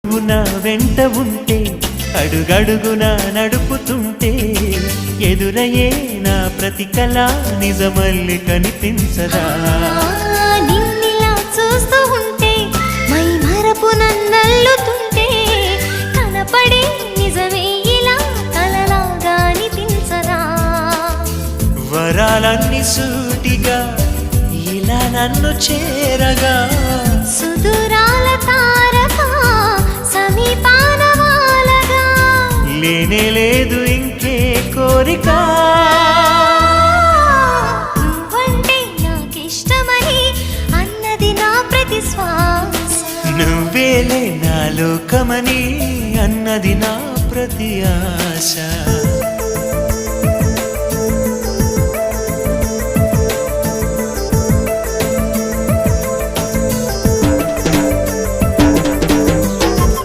నా వెంట ఉంటే అడుగడుగున నడుపుతుంటే ఎదురయ్యే నా ప్రతి కళ నిజమల్లి కనిపించదా నిన్నిలా చూస్తూ ఉంటే మై మరపు నన్నల్లుతుంటే కనపడే నిజమే ఇలా కలలాగా అనిపించదా వరాలన్నీ సూటిగా ఇలా నన్ను చేరగా సుదూరాల తారక సమీపాన వాలగా లేనే లేదు ఇంకే కోరిక నువ్వంటే నాకిష్టమని అన్నది నా ప్రతి శ్వాస నువ్వేలే నా లోకమని అన్నది నా ప్రతి ఆశ